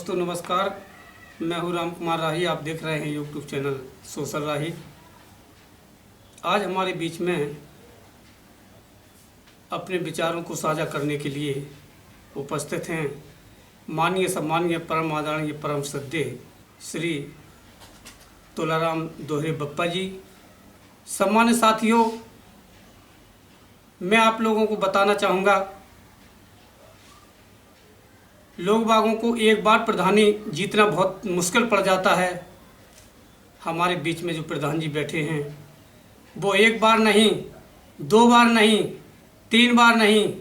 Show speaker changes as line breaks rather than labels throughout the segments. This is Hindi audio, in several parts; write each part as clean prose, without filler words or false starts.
दोस्तों नमस्कार, मैं हूं राम कुमार राही। आप देख रहे हैं यूट्यूब चैनल सोशल राही। आज हमारे बीच में अपने विचारों को साझा करने के लिए उपस्थित हैं माननीय सम्माननीय परम आदरणीय परम श्रद्धेय श्री तुलाराम दोहरे बप्पा जी। सम्मानित साथियों, मैं आप लोगों को बताना चाहूँगा, लोग बागों को एक बार प्रधानी जीतना बहुत मुश्किल पड़ जाता है। हमारे बीच में जो प्रधान जी बैठे हैं वो एक बार नहीं, दो बार नहीं, तीन बार नहीं,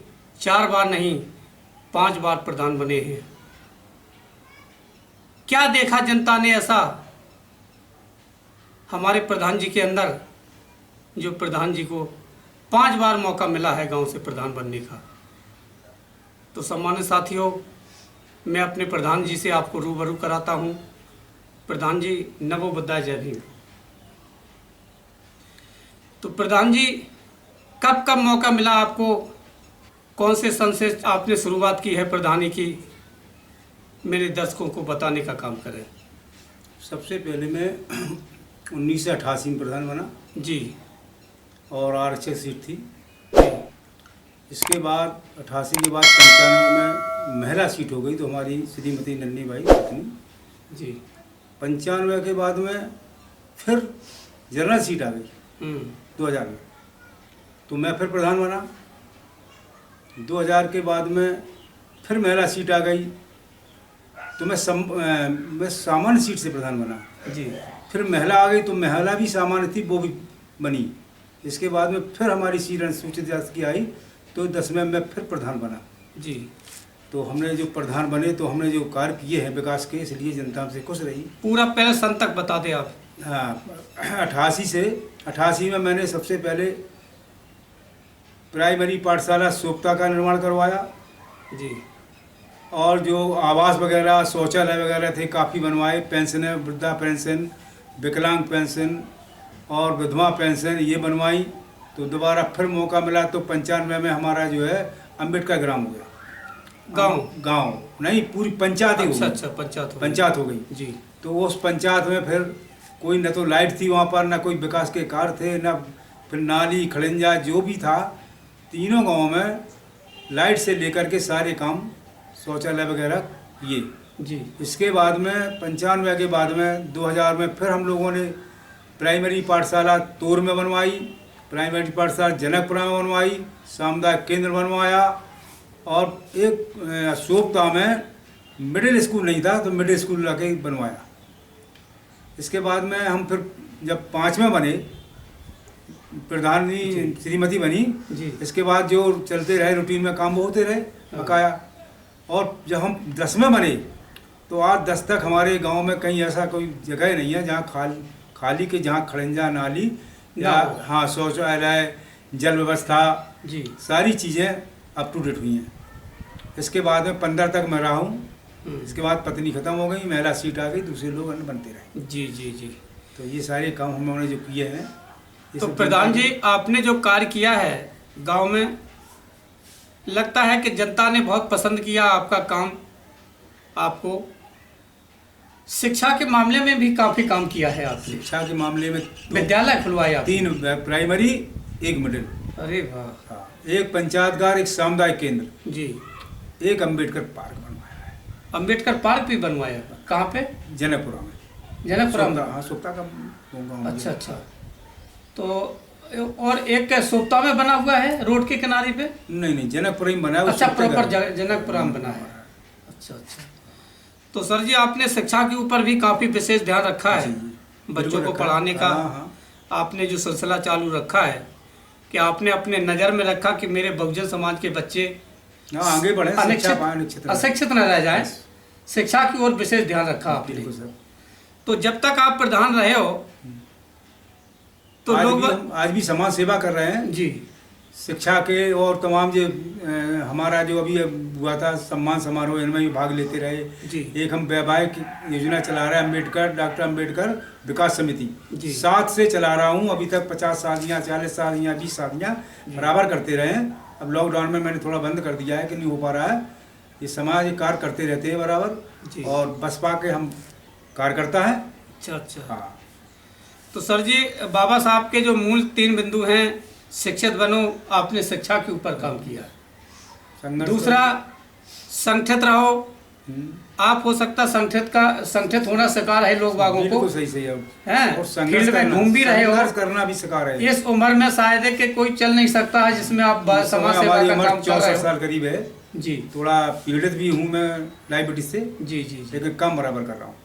चार बार नहीं, 5 बार प्रधान बने हैं। क्या देखा जनता ने ऐसा हमारे प्रधान जी के अंदर, जो प्रधान जी को 5 बार मौका मिला है गांव से प्रधान बनने का। तो सम्मानित साथियों, मैं अपने प्रधान जी से आपको रूबरू कराता हूं। प्रधान जी, नमो बुद्धाय, जय भीम। तो प्रधान जी, कब कब मौका मिला आपको, कौन से सन से आपने शुरुआत की है प्रधानी की, मेरे दर्शकों को बताने का काम करें।
सबसे पहले मैं 1988 में प्रधान बना
जी,
और आरक्षक सीट थी। इसके बाद 88 के बाद 95 में महिला सीट हो गई, तो हमारी श्रीमती नन्नी बाई पत्नी
जी।
95 के बाद में फिर जनरल सीट आ गई 2000 में, तो मैं फिर प्रधान बना। 2000 के बाद में फिर महिला सीट आ गई, तो मैं सामान्य सीट से प्रधान बना
जी।
फिर महिला आ गई, तो महिला भी सामान्य थी, वो भी बनी। इसके बाद में फिर हमारी सीट अनुसूचित जाति की आई, तो 10 में मैं फिर प्रधान बना
जी।
तो हमने जो प्रधान बने, तो हमने जो कार्य किए हैं विकास के, इसलिए जनता हमसे खुश रही।
पूरा पहले सन तक बता दें आप।
हाँ, 88 में मैंने सबसे पहले प्राइमरी पाठशाला सोपता का निर्माण करवाया
जी।
और जो आवास वगैरह, शौचालय वगैरह थे काफ़ी बनवाए। पेंशन, वृद्धा पेंशन, विकलांग पेंशन और विधवा पेंशन ये बनवाई। तो दोबारा फिर मौका मिला, तो 95 में हमारा जो है अम्बेडकर ग्राम हो गया। गांव नहीं, पूरी पंचायत ही हो गई।
अच्छा,
पंचायत हो गई
जी।
तो उस पंचायत में फिर कोई न तो लाइट थी वहाँ पर, न कोई विकास के कार्य थे, न फिर नाली खड़ंजा जो भी था। तीनों गाँव में लाइट से लेकर के सारे काम, शौचालय वगैरह किए
जी।
इसके बाद में 95 के बाद में 2000 में फिर हम लोगों ने प्राइमरी पाठशाला तोर में बनवाई, प्राइमरी पाठशाला जनकपुरा में बनवाई, सामुदायिक केंद्र बनवाया और एक सोपता में मिडिल स्कूल नहीं था, तो मिडिल स्कूल लाके बनवाया। इसके बाद में हम फिर जब 5 में बने, प्रधान जी श्रीमती बनी
जी।
इसके बाद जो चलते रहे, रूटीन में काम होते रहे बकाया। और जब हम 10 में बने, तो आज 10 तक हमारे गांव में कहीं ऐसा कोई जगह नहीं है जहाँ खाली के, जहाँ खड़ंजा, नाली या हाँ शौचालय, जल व्यवस्था
जी,
सारी चीज़ें अप टू डेट हुई हैं। इसके बाद में 15 तक मैं रहा हूँ। इसके बाद पत्नी खत्म हो गई, महिला सीट आ गई, दूसरे लोग बनते रहे।
जी जी जी।
तो ये सारे काम हम लोगों ने जो किए हैं।
तो प्रधान जी, आपने जो कार्य किया है गांव में, लगता है कि जनता ने बहुत पसंद किया आपका काम। आपको शिक्षा के मामले में भी काफ़ी काम किया है आपने।
शिक्षा के मामले में
विद्यालय खुलवाए आप?
3 प्राइमरी, 1 मिडिल।
अरे वाह।
हाँ, 1 पंचायतघर, 1 सामुदायिक केंद्र जी, 1 अम्बेडकर पार्क बनवाया है।
अम्बेडकर पार्क भी बनवाया? कहाँ पे?
जनकपुरा में।
जनकपुरा में?
हाँ, सोपता का गाँव।
अच्छा। तो और एक सोपता में बना हुआ है रोड के किनारे पे?
नहीं, जनकपुरा में बना है।
अच्छा, प्रॉपर जनकपुरा में बना है। अच्छा। तो सर जी, आपने शिक्षा के ऊपर भी काफ़ी विशेष ध्यान रखा है, बच्चों को पढ़ाने का। आपने जो सिलसिला चालू रखा है कि आपने अपने नज़र में रखा कि मेरे बहुजन समाज के बच्चे
आगे बढ़े,
अशिक्षित न रह जाए, शिक्षा की ओर विशेष ध्यान रखा आपने। तो जब तक आप प्रधान रहे हो, तो लोग
आज भी समाज सेवा कर रहे हैं
जी।
शिक्षा के और तमाम जो हमारा जो अभी हुआ था सम्मान समारोह, इनमें भी भाग लेते रहे
जी।
एक हम वैवाहिक योजना चला रहे हैं, डॉक्टर अम्बेडकर विकास समिति 7 से चला रहा हूँ अभी तक। 50 शादियाँ, 40 शादियाँ, 20 शादियाँ बराबर करते रहे हैं। अब लॉकडाउन में मैंने थोड़ा बंद कर दिया है कि नहीं हो पा रहा है। ये समाज कार्य करते रहते हैं बराबर
जी।
और बसपा के हम कार्यकर्ता हैं।
अच्छा अच्छा।
हाँ,
तो सर जी, बाबा साहब के जो मूल 3 बिंदु हैं, शिक्षित बनो, आपने शिक्षा के ऊपर काम किया।
संघर्ष
दूसरा, संगठित रहो।
हम्म,
आप हो सकता संगठित होना सिखा रहे लोग बागों को,
बिल्कुल सही सही है।
हैं,
और संघर्ष
फील्ड में
करना,
घूम भी रहे हो।
संघर्ष करना भी सिखा रहे हैं।
इस उम्र में शायद है कि कोई चल नहीं सकता है जिसमें आप समाज सेवा
हमारी
का
उम्र
काम कर रहे
64
हो।
साल करीब है।
जी
थोड़ा पीड़ित भी हूँ मैं डायबिटीज से,
जी जी जी।
लेकिन कम बराबर कर रहा हूँ।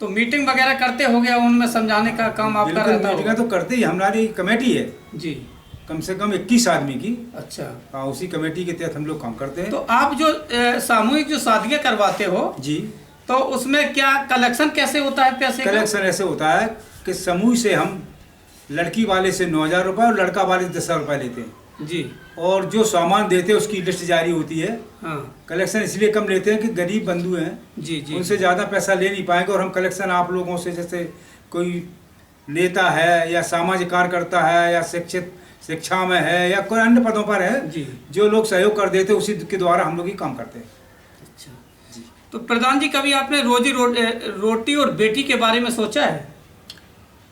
तो मीटिंग वगैरह करते हो गया, उनमें समझाने का काम आपका
बिल्कुल,
रहता
मीटिंगें
होगा।
तो करते ही, हमारी कमेटी है
जी।
कम से कम 21 आदमी की।
अच्छा।
हाँ, उसी कमेटी के तहत हम लोग काम करते हैं।
तो आप जो सामूहिक जो शादियां करवाते हो,
जी,
तो उसमें क्या कलेक्शन कैसे होता है पैसे का?
कलेक्शन ऐसे होता है कि समूह से हम लड़की वाले से 9,000 रुपये और लड़का वाले से 10,000 रुपये लेते हैं,
जी।
और जो सामान देते हैं उसकी लिस्ट जारी होती है।
हाँ
कलेक्शन इसलिए कम लेते हैं कि गरीब बंधु हैं,
जी जी।
उनसे ज़्यादा पैसा ले नहीं पाएंगे, और हम कलेक्शन आप लोगों से, जैसे कोई नेता है या सामाजिक कार्यकर्ता है या शिक्षा में है या कोई अन्य पदों पर है,
जी।
जो लोग सहयोग कर देते हैं उसी के द्वारा हम लोग ही काम करते हैं।
अच्छा
जी।
तो प्रधान जी, कभी आपने रोटी और बेटी के बारे में सोचा है?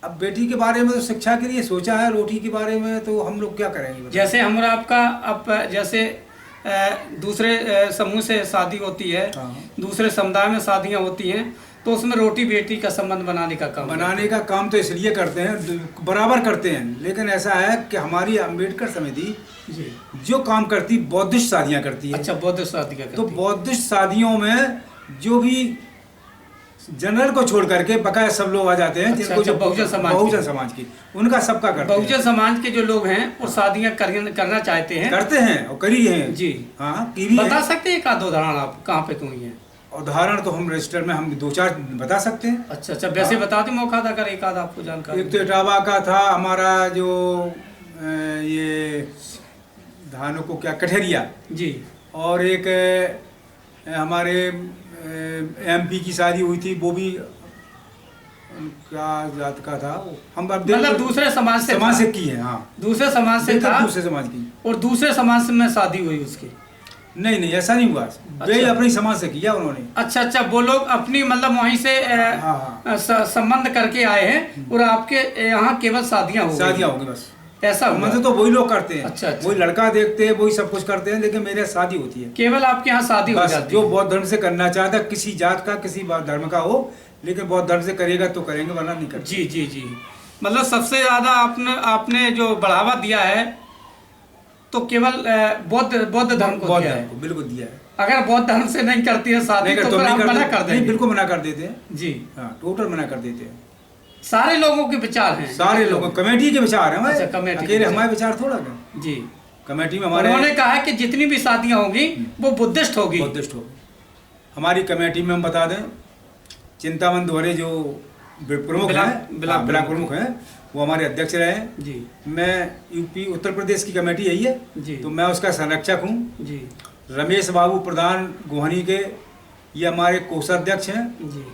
अब बेटी के बारे में तो शिक्षा के लिए सोचा है, रोटी के बारे में तो हम लोग क्या करेंगे बताइए?
जैसे हमारा आपका अब जैसे दूसरे समूह से शादी होती है,
हाँ।
दूसरे समुदाय में शादियां होती हैं, तो उसमें रोटी बेटी का संबंध बनाने का काम
बनाने का काम तो इसलिए करते हैं, बराबर करते हैं, लेकिन ऐसा है कि हमारी अम्बेडकर समिति
जी।
जो काम करती, बौद्धिस्ट शादियां करती है।
अच्छा, बौद्ध शादियां
तो
करती हैं।
बौद्धिस्ट शादियों में जो भी जनरल को छोड़ करके बकाया सब लोग आ जाते हैं,
अच्छा,
जिनको जो
अच्छा, बहुजन समाज की।
उनका सबका करते
बहुजन
हैं।
समाज के जो लोग हैं वो शादियां करना चाहते हैं।
करते हैं और करी हैं।
जी।
हाँ, की भी
बता
है।
सकते हैं एक आध उदाहरण आप कहाँ पे हुई हैं?
उदाहरण तो हम रजिस्टर में हम 2-4 बता सकते हैं।
अच्छा अच्छा, वैसे बता दें, मौका था कर एक आध आपको जानकारी।
एक तो इटावा का था हमारा, जो ये धानों को क्या, कठहरिया,
जी।
और एक हमारे MP की शादी हुई थी, वो भी क्या जात का था वो, हम अब
मतलब दूसरे समाज से
समाज
था।
से की है। हाँ,
दूसरे समाज से
बिल्कुल
था,
दूसरे समाज की।
और दूसरे समाज में शादी हुई उसकी।
नहीं नहीं, ऐसा नहीं हुआ, वे
अच्छा।
अपनी समाज से किया उन्होंने।
अच्छा अच्छा, वो लोग अपनी मतलब वहीं से
हाँ।
संबंध करके आए हैं, और आपके यहाँ केवल शादियां हो गई।
शादियाँ होगी बस,
ऐसा हुआ?
मतलब तो वही लोग करते हैं।
अच्छा, अच्छा।
वही लड़का देखते हैं, वही सब कुछ करते हैं, लेकिन मेरे शादी होती है
केवल आपके यहाँ शादी हो
बस।
जाती
जो
है।
बौद्ध धर्म से करना चाहता है, किसी जात का किसी धर्म का हो, लेकिन बौद्ध धर्म से करेगा तो करेंगे, वरना नहीं करते।
जी जी जी। मतलब सबसे ज्यादा आपने जो बढ़ावा दिया है तो केवल बौद्ध धर्म को
बौद्ध
दिया
धर्म
है।
को बिल्कुल दिया है।
अगर बौद्ध धर्म से नहीं करती है शादी
नहीं
तो
तो
फिर आप मना कर
नहीं,
देंगे?
बिल्कुल मना कर देते हैं।
जी।
हाँ, टोटल मना कर देते हैं।
सारे लोगों के विचार हैं?
सारे लोगों, कमेटी के विचार हैं हमारे।
अच्छा, कमेटी के
अकेले
विचार।
हमारे विचार थोड़ा है।
जी।
कमेटी में हमारे
उन्होंने कहा है कि जितनी भी शादियां होगी वो बुद्धिस्ट होगी।
बौद्धिस्ट हो। हमारी कमेटी में हम बता दें, चिंतामन द्वारे जो प्रमुख हैं, ब्लॉक प्रमुख हैं, वो हमारे अध्यक्ष रहे हैं।
जी
मैं यूपी उत्तर प्रदेश की कमेटी यही है,
जी।
तो मैं उसका संरक्षक हूँ।
जी
रमेश बाबू प्रधान गोहनी के, ये हमारे कोषाध्यक्ष हैं।
जी।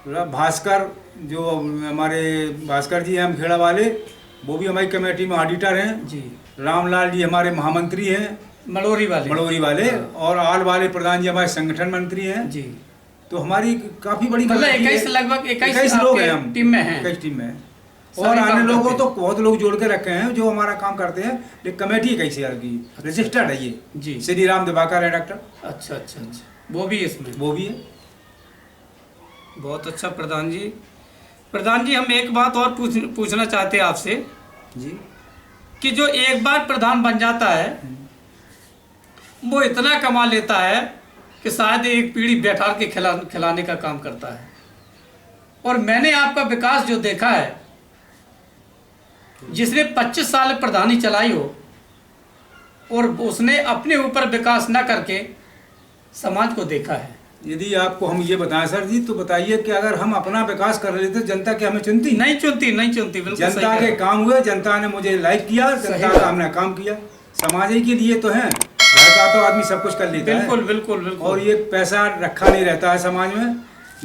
भास्कर, जो हमारे भास्कर जी हैं हम खेड़ा वाले, वो भी हमारी कमेटी में ऑडिटर हैं।
जी।
रामलाल जी हमारे महामंत्री हैं,
मड़ोरी वाले।
और आल वाले प्रधान जी हमारे संगठन मंत्री हैं।
जी।
तो हमारी काफी बड़ी
मतलब
कमेटी है।
21 लगभग
21 लोग हैं हम
टीम में हैं।
21 टीम में हैं।
सारे
और
काम
अन्य लोगों
करते
तो बहुत लोग जोड़ के रखे हैं जो हमारा काम करते हैं, लेकिन कमेटी कैसे की रजिस्टर्ड है ये।
जी।
श्री राम दिवाकर है डॉक्टर,
अच्छा अच्छा अच्छा, वो भी इसमें।
वो भी है।
बहुत अच्छा प्रधान जी। प्रधान जी, हम एक बात और पूछना चाहते हैं आपसे
जी।
कि जो एक बार प्रधान बन जाता है वो इतना कमा लेता है कि शायद एक पीढ़ी बैठा के खिलाने का काम करता है। और मैंने आपका विकास जो देखा है, जिसने 25 साल प्रधानी चलाई हो और उसने अपने ऊपर विकास न करके समाज को देखा है।
यदि आपको हम ये बताएं सर जी, तो बताइए कि अगर हम अपना विकास कर लेते, जनता क्या हमें चुनती?
नहीं चुनती बिल्कुल सही
जनता
कह
के
रहे हो।
काम हुए, जनता ने मुझे लाइक किया, जनता का हमने काम किया। समाज ही के लिए तो है, घर का तो आदमी सब कुछ कर लेता है।
बिल्कुल बिल्कुल बिल्कुल।
और ये पैसा रखा नहीं रहता है समाज में,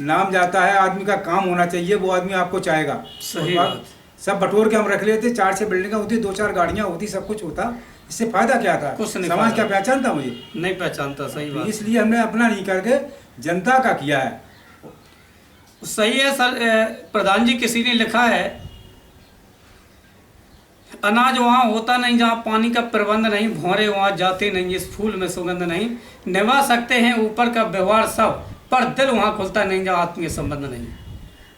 नाम जाता है। आदमी का काम होना चाहिए, वो आदमी आपको चाहेगा।
सही बात।
सब बटोर के हम रख लेते, 4-6 बिल्डिंगें होती, 2-4 गाड़ियाँ होती, सब कुछ होता, इससे फायदा क्या था?
कुछ नहीं,
समाज
फायदा।
क्या पहचानता मुझे?
नहीं पहचानता, सही बात।
इसलिए हमने अपना नहीं करके जनता का किया है।
सही है सर। प्रधान जी, किसी ने लिखा है, अनाज वहाँ होता नहीं जहाँ पानी का प्रबंध नहीं, भौरे वहाँ जाते नहीं, इस फूल में सुगंध नहीं, निभा सकते हैं ऊपर का व्यवहार सब, पर दिल वहाँ खुलता नहीं जहाँ आत्मीय संबंध नहीं।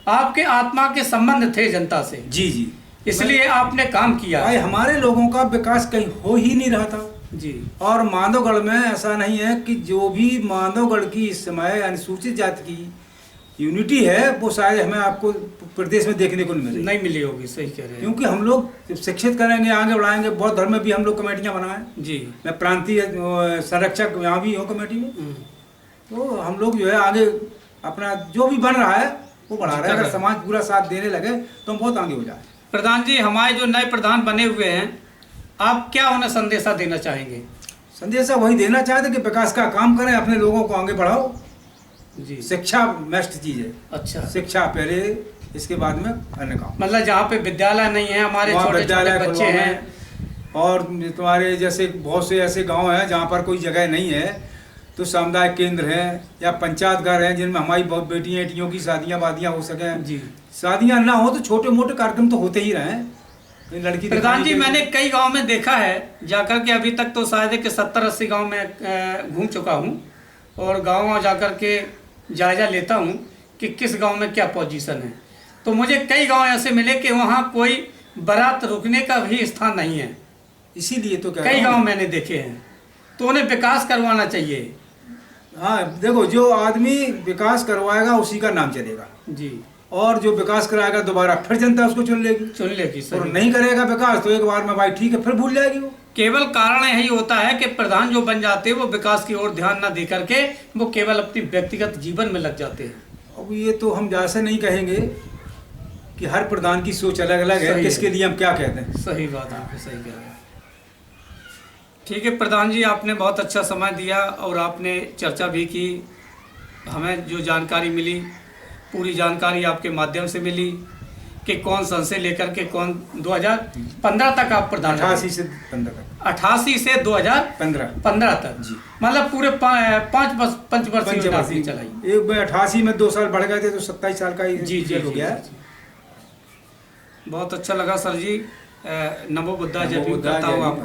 आपके आत्मा के संबंध थे जनता से,
जी जी,
इसलिए आपने काम किया।
भाई हमारे लोगों का विकास कहीं हो ही नहीं रहा था
जी।
और माधवगढ़ में ऐसा नहीं है कि जो भी माधवगढ़ की इस समय अनुसूचित जाति की यूनिटी है वो शायद हमें आपको प्रदेश में देखने को नहीं मिलेगी।
नहीं मिली होगी, सही कह रहे हैं।
क्योंकि हम लोग जब शिक्षित करेंगे, आगे बढ़ाएंगे, बौद्ध धर्म में भी हम लोग कमेटियाँ बनाएं।
जी।
मैं प्रांतीय संरक्षक यहाँ भी हूँ कमेटी में।
हम्म।
तो हम लोग जो है आगे अपना जो भी बन रहा है वो बढ़ा रहे हैं। अगर समाज पूरा साथ देने लगे तो हम बहुत आगे हो जाए।
प्रधान जी, हमारे जो नए प्रधान बने हुए हैं, आप क्या उन्हें संदेशा देना चाहेंगे?
संदेशा वही देना चाहते कि विकास का काम करें, अपने लोगों को आगे बढ़ाओ।
जी।
शिक्षा बेस्ट चीज़ है।
अच्छा।
शिक्षा पहले, इसके बाद में अन्य काम।
मतलब जहाँ पे विद्यालय नहीं है, हमारे
वहाँ
छोटे छोटे
विद्यालय
बच्चे
खुलवाएं।
हैं,
और तुम्हारे जैसे बहुत से ऐसे गांव हैं जहाँ पर कोई जगह नहीं है तो सामुदायिक केंद्र हैं या पंचायत घर हैं जिनमें हमारी बहुत बेटियों की शादियाँ वादियाँ हो सकें।
जी।
शादियाँ ना हो तो छोटे मोटे कार्यक्रम तो होते ही रहे। लड़की
प्रधान जी,
दिखाने के
मैंने
लिए-
कई गांव में देखा है जाकर के, अभी तक तो शायद है कि 70-80 गांव में घूम चुका हूं, और गांव जाकर के जायजा लेता हूं कि किस गांव में क्या पोजीशन है। तो मुझे कई गांव ऐसे मिले कि वहां कोई बारात रुकने का भी स्थान नहीं है।
इसीलिए तो
कई गांव मैंने देखे हैं, तो उन्हें विकास करवाना चाहिए।
हाँ देखो, जो आदमी विकास करवाएगा उसी का नाम चलेगा
जी।
और जो विकास कराएगा दोबारा फिर जनता उसको चुन लेगी।
चुन लेगी,
और
सही।
नहीं करेगा विकास तो एक बार में भाई ठीक है फिर भूल जाएगी वो।
केवल कारण यही होता है कि प्रधान जो बन जाते हैं वो विकास की ओर ध्यान न दे करके वो केवल अपनी व्यक्तिगत जीवन में लग जाते हैं।
अब ये तो हम जैसे नहीं कहेंगे कि हर प्रधान की सोच अलग अलग है,
सही
किसके
है।
लिए हम क्या कहते हैं।
सही बात है, आपको सही कह रहे हैं। ठीक है प्रधान जी, आपने बहुत अच्छा समय दिया और आपने चर्चा भी की। हमें जो जानकारी मिली, पूरी जानकारी आपके माध्यम से मिली कि कौन सन से लेकर के कौन 2015 तक आप प्रधान
88 से 15 तक।
88 से 2015 तक
जी।
मतलब पूरे पंचवर्षीय योजना आपने चलाई।
एक में 88 में 2 साल बढ़ गए थे तो 27 साल का ही
जी जी
हो गया है।
बहुत अच्छा लगा सर जी। नमो बुद्धा, जय भीम
बुद्धा,
करता
जय
हूँ
भीम।
आप।